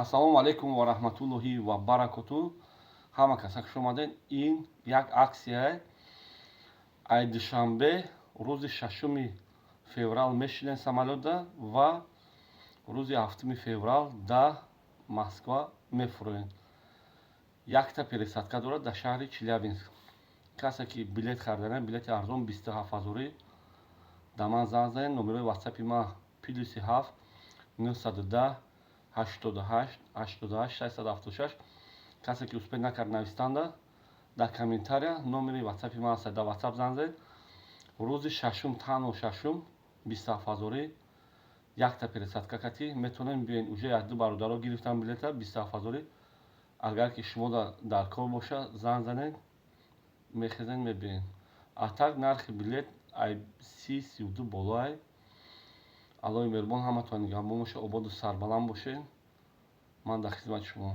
Ассалому алайкум ва раҳматуллоҳи ва баракатуҳ. Ҳама каса хуш омадед. Ин як аксияе. Ай душанбе рӯзи 6 феврал мешинем самолётда ва рӯзи 7 феврал да Москва мефуроем. Якта пересадка дорад дар шаҳри Челябинск. Касе ки билет харидане, билети арзон 27 000 дар ман занг занед. Номерои ватсапи ман +7 910 88 88 676. Касе ки успеҳ накард навистанда, дар комментария номери ватсапи ман аст, дар ватсап занг занед. рӯзи 6 танҳо 6 27 000 якта пересадка катӣ метавонем биёед. уже 1-2 бародаро гирифтан билета 27 000. агар ки шумо дар кор бошад занг занед, мехезед мебиёед. а так нархи билет ай 30-32 болоай. аллоҳи меҳрубон ҳаматон нигаҳбон бошад. ободу сарбаланд бошед. ман дар хизмати шумо.